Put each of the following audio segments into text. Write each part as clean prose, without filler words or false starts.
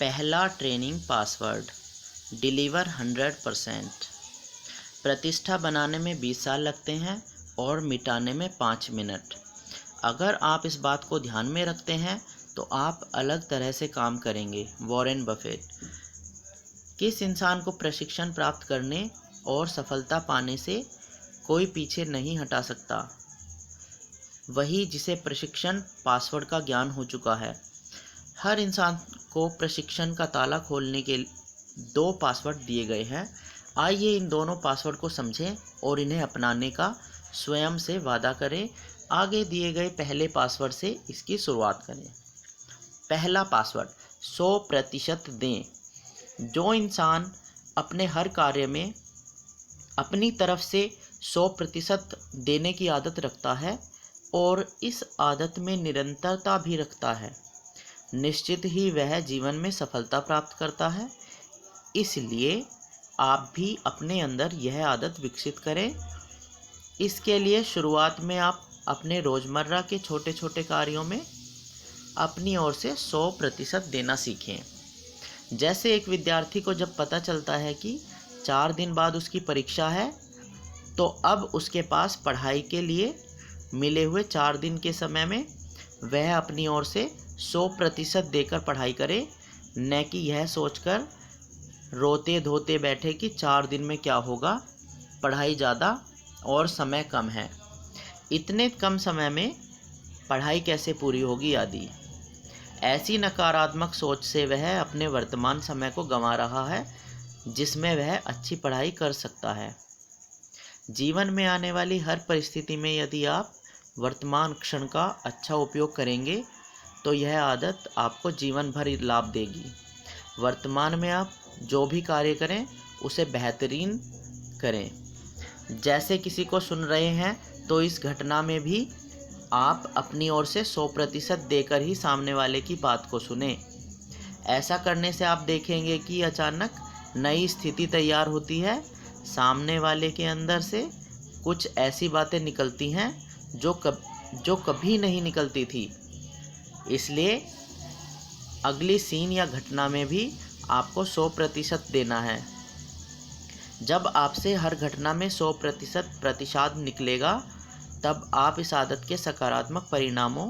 पहला training password, deliver 100%। प्रतिष्ठा बनाने में 20 साल लगते हैं और मिटाने में 5 मिनट। अगर आप इस बात को ध्यान में रखते हैं तो आप अलग तरह से काम करेंगे। Warren Buffett. किस इंसान को प्रशिक्षण प्राप्त करने और सफलता पाने से कोई पीछे नहीं हटा सकता? वही जिसे प्रशिक्षण पासवर्ड का ज्ञान हो चुका है। हर इंसान को प्रशिक्षण का ताला खोलने के 2 पासवर्ड दिए गए हैं। आइए इन दोनों पासवर्ड को समझें और इन्हें अपनाने का स्वयं से वादा करें। आगे दिए गए पहले पासवर्ड से इसकी शुरुआत करें। पहला पासवर्ड, 100% दें। जो इंसान अपने हर कार्य में अपनी तरफ से 100% देने की आदत रखता है और इस आदत में निरंतरता भी रखता है, निश्चित ही वह जीवन में सफलता प्राप्त करता है। इसलिए आप भी अपने अंदर यह आदत विकसित करें। इसके लिए शुरुआत में आप अपने रोज़मर्रा के छोटे छोटे कार्यों में अपनी ओर से 100% देना सीखें। जैसे एक विद्यार्थी को जब पता चलता है कि 4 दिन बाद उसकी परीक्षा है, तो अब उसके पास पढ़ाई के लिए मिले हुए 4 दिन के समय में वह अपनी ओर से 100% देकर पढ़ाई करे, न कि यह सोचकर रोते धोते बैठे कि 4 दिन में क्या होगा, पढ़ाई ज़्यादा और समय कम है, इतने कम समय में पढ़ाई कैसे पूरी होगी आदि। ऐसी नकारात्मक सोच से वह अपने वर्तमान समय को गंवा रहा है, जिसमें वह अच्छी पढ़ाई कर सकता है। जीवन में आने वाली हर परिस्थिति में यदि आप वर्तमान क्षण का अच्छा उपयोग करेंगे तो यह आदत आपको जीवन भर लाभ देगी। वर्तमान में आप जो भी कार्य करें उसे बेहतरीन करें। जैसे किसी को सुन रहे हैं तो इस घटना में भी आप अपनी ओर से 100% देकर ही सामने वाले की बात को सुने। ऐसा करने से आप देखेंगे कि अचानक नई स्थिति तैयार होती है। सामने वाले के अंदर से कुछ ऐसी बातें निकलती हैं जो कभी नहीं निकलती थी। इसलिए अगली सीन या घटना में भी आपको 100% देना है। जब आपसे हर घटना में 100% निकलेगा, तब आप इस आदत के सकारात्मक परिणामों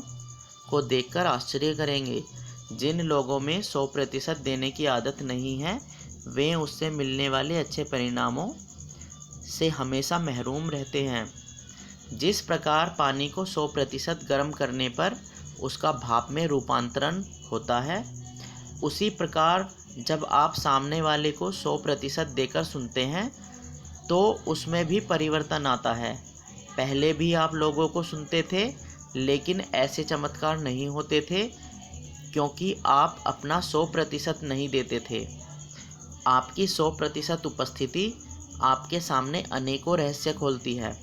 को देखकर आश्चर्य करेंगे। जिन लोगों में 100% देने की आदत नहीं है, वे उससे मिलने वाले अच्छे परिणामों से हमेशा महरूम रहते हैं। जिस प्रकार पानी को 100% गर्म करने पर उसका भाप में रूपांतरण होता है, उसी प्रकार जब आप सामने वाले को 100% देकर सुनते हैं तो उसमें भी परिवर्तन आता है। पहले भी आप लोगों को सुनते थे, लेकिन ऐसे चमत्कार नहीं होते थे क्योंकि आप अपना 100% नहीं देते थे। आपकी 100% उपस्थिति आपके सामने अनेकों रहस्य खोलती है।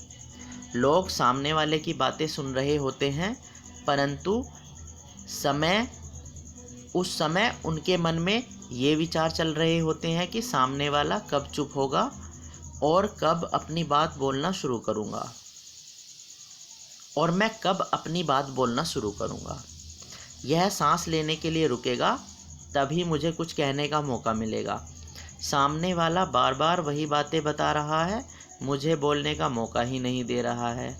लोग सामने वाले की बातें सुन रहे होते हैं, परंतु उस समय उनके मन में ये विचार चल रहे होते हैं कि सामने वाला कब चुप होगा और कब अपनी बात बोलना शुरू करूँगा, और मैं कब अपनी बात बोलना शुरू करूँगा। यह सांस लेने के लिए रुकेगा, तभी मुझे कुछ कहने का मौका मिलेगा। सामने वाला बार बार वही बातें बता रहा है, मुझे बोलने का मौका ही नहीं दे रहा है।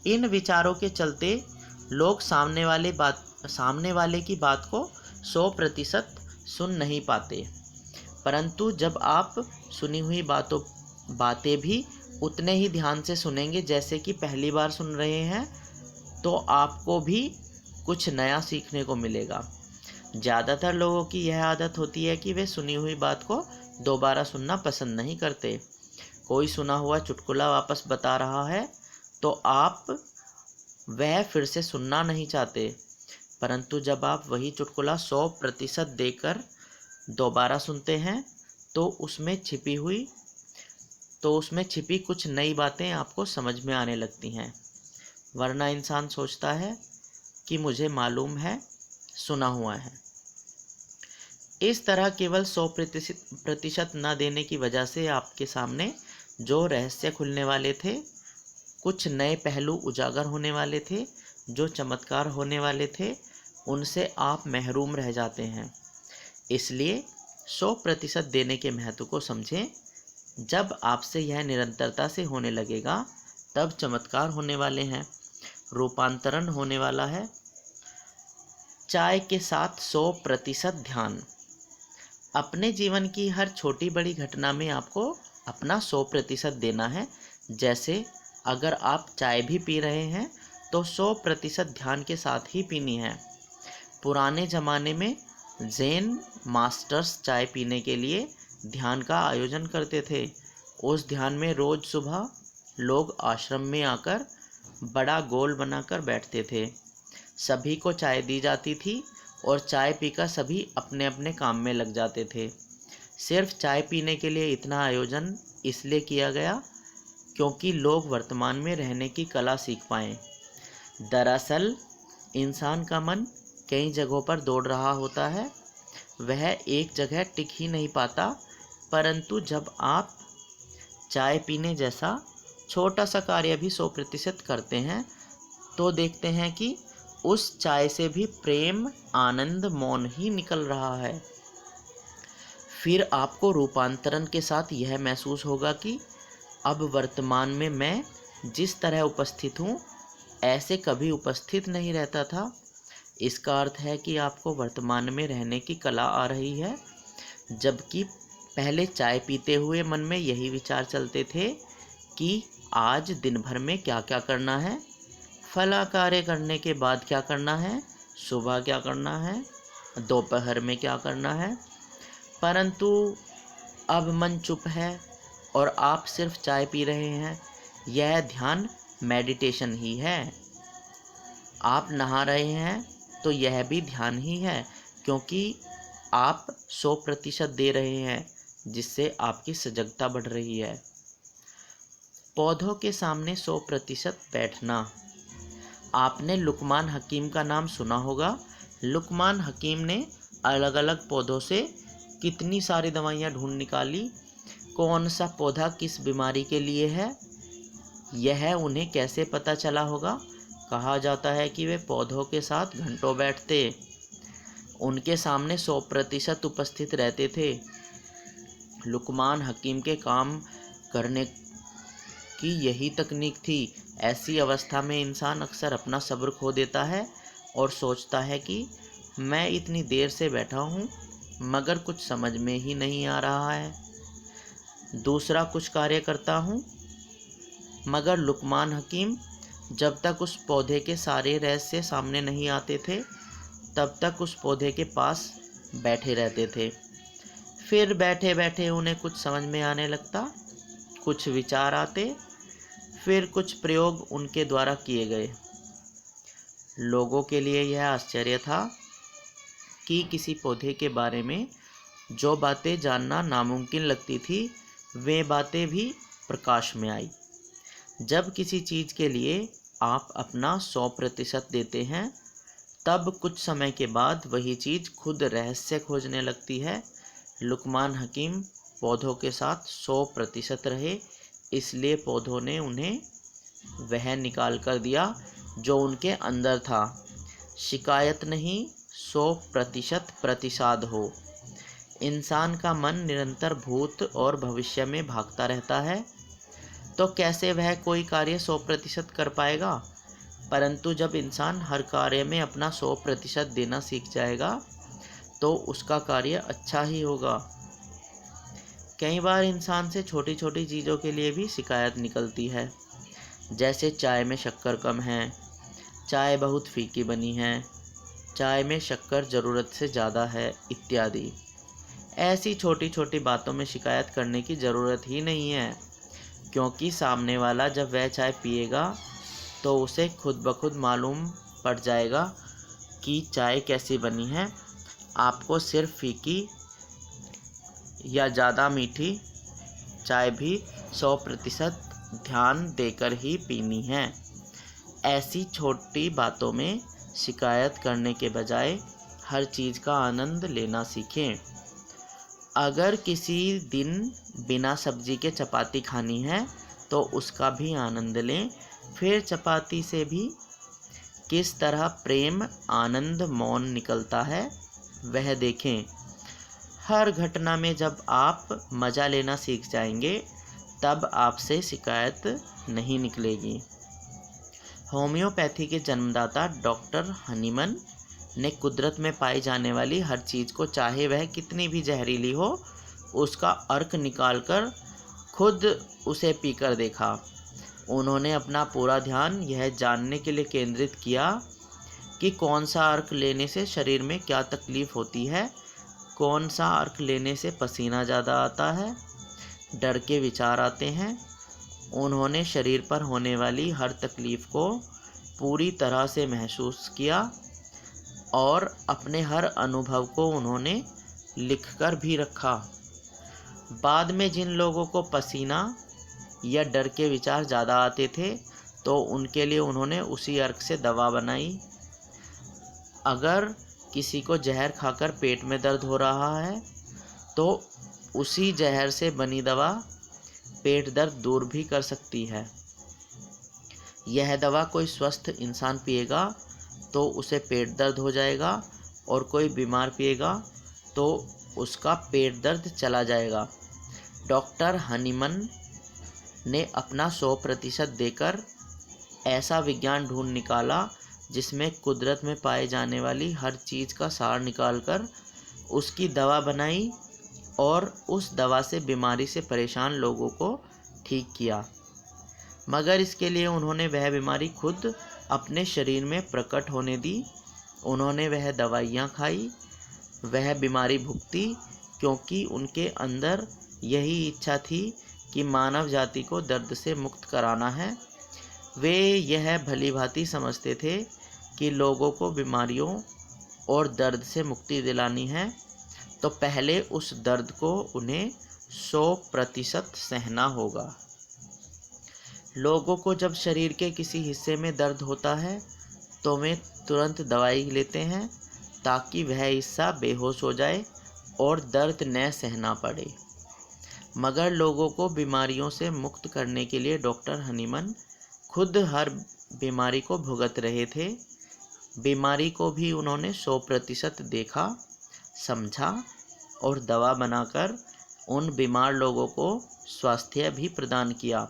इन विचारों के चलते लोग सामने वाले की बात को 100% सुन नहीं पाते। परंतु जब आप सुनी हुई बातें भी उतने ही ध्यान से सुनेंगे जैसे कि पहली बार सुन रहे हैं, तो आपको भी कुछ नया सीखने को मिलेगा। ज़्यादातर लोगों की यह आदत होती है कि वे सुनी हुई बात को दोबारा सुनना पसंद नहीं करते। कोई सुना हुआ चुटकुला वापस बता रहा है तो आप वह फिर से सुनना नहीं चाहते, परंतु जब आप वही चुटकुला 100% देकर दोबारा सुनते हैं तो उसमें छिपी कुछ नई बातें आपको समझ में आने लगती हैं। वरना इंसान सोचता है कि मुझे मालूम है, सुना हुआ है। इस तरह केवल 100% न देने की वजह से आपके सामने जो रहस्य खुलने वाले थे, कुछ नए पहलू उजागर होने वाले थे, जो चमत्कार होने वाले थे, उनसे आप महरूम रह जाते हैं। इसलिए 100% देने के महत्व को समझें। जब आपसे यह निरंतरता से होने लगेगा तब चमत्कार होने वाले हैं, रूपांतरण होने वाला है। चाय के साथ 100% ध्यान। अपने जीवन की हर छोटी बड़ी घटना में आपको अपना 100% देना है। जैसे अगर आप चाय भी पी रहे हैं तो 100% ध्यान के साथ ही पीनी है। पुराने ज़माने में ज़ेन मास्टर्स चाय पीने के लिए ध्यान का आयोजन करते थे। उस ध्यान में रोज़ सुबह लोग आश्रम में आकर बड़ा गोल बनाकर बैठते थे। सभी को चाय दी जाती थी और चाय पीकर सभी अपने अपने काम में लग जाते थे। सिर्फ चाय पीने के लिए इतना आयोजन इसलिए किया गया क्योंकि लोग वर्तमान में रहने की कला सीख पाएँ। दरअसल इंसान का मन कई जगहों पर दौड़ रहा होता है, वह एक जगह टिक ही नहीं पाता। परंतु जब आप चाय पीने जैसा छोटा सा कार्य भी 100% करते हैं तो देखते हैं कि उस चाय से भी प्रेम, आनंद, मौन ही निकल रहा है। फिर आपको रूपांतरण के साथ यह महसूस होगा कि अब वर्तमान में मैं जिस तरह उपस्थित हूँ ऐसे कभी उपस्थित नहीं रहता था। इसका अर्थ है कि आपको वर्तमान में रहने की कला आ रही है, जबकि पहले चाय पीते हुए मन में यही विचार चलते थे कि आज दिन भर में क्या क्या करना है, फला कार्य करने के बाद क्या करना है, सुबह क्या करना है, दोपहर में क्या करना है। परंतु अब मन चुप है और आप सिर्फ चाय पी रहे हैं। यह ध्यान मेडिटेशन ही है। आप नहा रहे हैं तो यह भी ध्यान ही है, क्योंकि आप 100% दे रहे हैं, जिससे आपकी सजगता बढ़ रही है। पौधों के सामने 100% बैठना। आपने लुकमान हकीम का नाम सुना होगा। लुकमान हकीम ने अलग अलग पौधों से कितनी सारी दवाइयाँ ढूंढ निकाली। कौन सा पौधा किस बीमारी के लिए है, यह उन्हें कैसे पता चला होगा। कहा जाता है कि वे पौधों के साथ घंटों बैठते, उनके सामने 100% उपस्थित रहते थे। लुकमान हकीम के काम करने की यही तकनीक थी। ऐसी अवस्था में इंसान अक्सर अपना सब्र खो देता है और सोचता है कि मैं इतनी देर से बैठा हूँ मगर कुछ समझ में ही नहीं आ रहा है, दूसरा कुछ कार्य करता हूँ। मगर लुकमान हकीम जब तक उस पौधे के सारे रहस्य सामने नहीं आते थे तब तक उस पौधे के पास बैठे रहते थे। फिर बैठे बैठे उन्हें कुछ समझ में आने लगता, कुछ विचार आते, फिर कुछ प्रयोग उनके द्वारा किए गए। लोगों के लिए यह आश्चर्य था कि किसी पौधे के बारे में जो बातें जानना नामुमकिन लगती थी वे बातें भी प्रकाश में आई। जब किसी चीज़ के लिए आप अपना 100% देते हैं तब कुछ समय के बाद वही चीज़ खुद रहस्य खोजने लगती है। लुकमान हकीम पौधों के साथ 100% रहे, इसलिए पौधों ने उन्हें वह निकाल कर दिया जो उनके अंदर था। शिकायत नहीं, 100% प्रतिसाद हो। इंसान का मन निरंतर भूत और भविष्य में भागता रहता है, तो कैसे वह कोई कार्य 100% कर पाएगा। परंतु जब इंसान हर कार्य में अपना 100% देना सीख जाएगा तो उसका कार्य अच्छा ही होगा। कई बार इंसान से छोटी छोटी चीज़ों के लिए भी शिकायत निकलती है, जैसे चाय में शक्कर कम है, चाय बहुत फीकी बनी है, चाय में शक्कर ज़रूरत से ज़्यादा है, इत्यादि। ऐसी छोटी छोटी बातों में शिकायत करने की ज़रूरत ही नहीं है, क्योंकि सामने वाला जब वह चाय पिएगा तो उसे खुद ब खुद मालूम पड़ जाएगा कि चाय कैसी बनी है। आपको सिर्फ फीकी या ज़्यादा मीठी चाय भी 100% ध्यान देकर ही पीनी है। ऐसी छोटी बातों में शिकायत करने के बजाय हर चीज़ का आनंद लेना सीखें। अगर किसी दिन बिना सब्जी के चपाती खानी है तो उसका भी आनंद लें। फिर चपाती से भी किस तरह प्रेम, आनंद, मौन निकलता है वह देखें। हर घटना में जब आप मज़ा लेना सीख जाएंगे तब आपसे शिकायत नहीं निकलेगी। होम्योपैथी के जन्मदाता डॉक्टर हनीमन ने कुदरत में पाई जाने वाली हर चीज़ को, चाहे वह कितनी भी जहरीली हो, उसका अर्क निकालकर खुद उसे पीकर देखा। उन्होंने अपना पूरा ध्यान यह जानने के लिए केंद्रित किया कि कौन सा अर्क लेने से शरीर में क्या तकलीफ़ होती है, कौन सा अर्क लेने से पसीना ज़्यादा आता है, डर के विचार आते हैं। उन्होंने शरीर पर होने वाली हर तकलीफ़ को पूरी तरह से महसूस किया और अपने हर अनुभव को उन्होंने लिखकर भी रखा। बाद में जिन लोगों को पसीना या डर के विचार ज़्यादा आते थे तो उनके लिए उन्होंने उसी अर्क से दवा बनाई। अगर किसी को जहर खाकर पेट में दर्द हो रहा है तो उसी जहर से बनी दवा पेट दर्द दूर भी कर सकती है। यह दवा कोई स्वस्थ इंसान पिएगा तो उसे पेट दर्द हो जाएगा और कोई बीमार पिएगा तो उसका पेट दर्द चला जाएगा। डॉक्टर हनीमन ने अपना 100% देकर ऐसा विज्ञान ढूंढ निकाला जिसमें कुदरत में पाए जाने वाली हर चीज़ का सार निकालकर उसकी दवा बनाई और उस दवा से बीमारी से परेशान लोगों को ठीक किया। मगर इसके लिए उन्होंने वह बीमारी खुद अपने शरीर में प्रकट होने दी। उन्होंने वह दवाइयाँ खाई, वह बीमारी भुगती, क्योंकि उनके अंदर यही इच्छा थी कि मानव जाति को दर्द से मुक्त कराना है। वे यह भलीभांति समझते थे कि लोगों को बीमारियों और दर्द से मुक्ति दिलानी है तो पहले उस दर्द को उन्हें 100% सहना होगा। लोगों को जब शरीर के किसी हिस्से में दर्द होता है तो वे तुरंत दवाई लेते हैं ताकि वह हिस्सा बेहोश हो जाए और दर्द न सहना पड़े। मगर लोगों को बीमारियों से मुक्त करने के लिए डॉक्टर हनीमन खुद हर बीमारी को भुगत रहे थे। बीमारी को भी उन्होंने 100% देखा, समझा और दवा बनाकर उन बीमार लोगों को स्वास्थ्य भी प्रदान किया।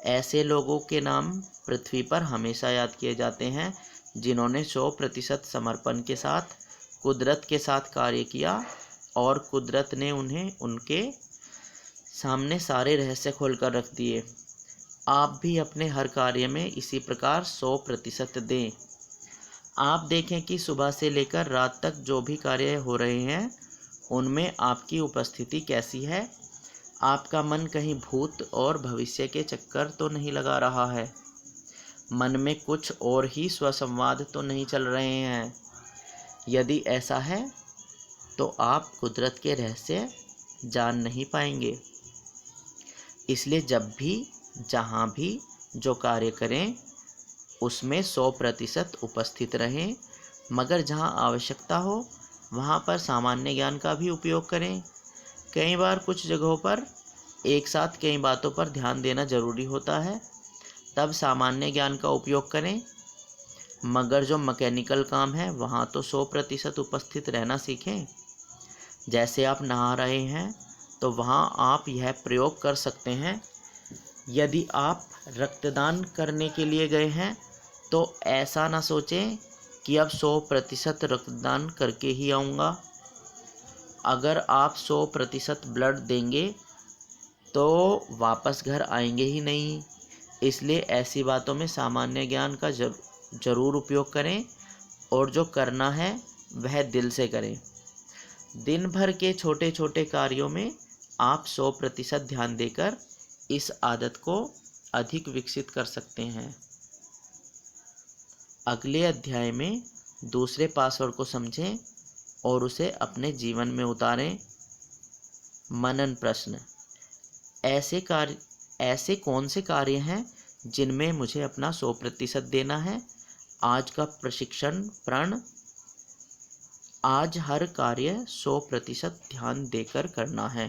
ऐसे लोगों के नाम पृथ्वी पर हमेशा याद किए जाते हैं जिन्होंने 100% समर्पण के साथ कुदरत के साथ कार्य किया और कुदरत ने उन्हें उनके सामने सारे रहस्य खोलकर रख दिए। आप भी अपने हर कार्य में इसी प्रकार 100% दें। आप देखें कि सुबह से लेकर रात तक जो भी कार्य हो रहे हैं उनमें आपकी उपस्थिति कैसी है। आपका मन कहीं भूत और भविष्य के चक्कर तो नहीं लगा रहा है। मन में कुछ और ही स्वसंवाद तो नहीं चल रहे हैं। यदि ऐसा है तो आप कुदरत के रहस्य जान नहीं पाएंगे। इसलिए जब भी जहाँ भी जो कार्य करें उसमें 100% उपस्थित रहें, मगर जहाँ आवश्यकता हो वहाँ पर सामान्य ज्ञान का भी उपयोग करें। कई बार कुछ जगहों पर एक साथ कई बातों पर ध्यान देना जरूरी होता है, तब सामान्य ज्ञान का उपयोग करें। मगर जो मैकेनिकल काम है वहाँ तो 100% उपस्थित रहना सीखें। जैसे आप नहा रहे हैं तो वहाँ आप यह प्रयोग कर सकते हैं। यदि आप रक्तदान करने के लिए गए हैं तो ऐसा ना सोचें कि अब 100% रक्तदान करके ही आऊँगा। अगर आप 100% ब्लड देंगे तो वापस घर आएंगे ही नहीं। इसलिए ऐसी बातों में सामान्य ज्ञान का ज़रूर उपयोग करें और जो करना है वह दिल से करें। दिन भर के छोटे छोटे कार्यों में आप 100% ध्यान देकर इस आदत को अधिक विकसित कर सकते हैं। अगले अध्याय में दूसरे पासवर्ड को समझें और उसे अपने जीवन में उतारें। मनन प्रश्न: ऐसे कौन से कार्य हैं जिनमें मुझे अपना 100% देना है? आज का प्रशिक्षण प्रण: आज हर कार्य 100% ध्यान देकर करना है।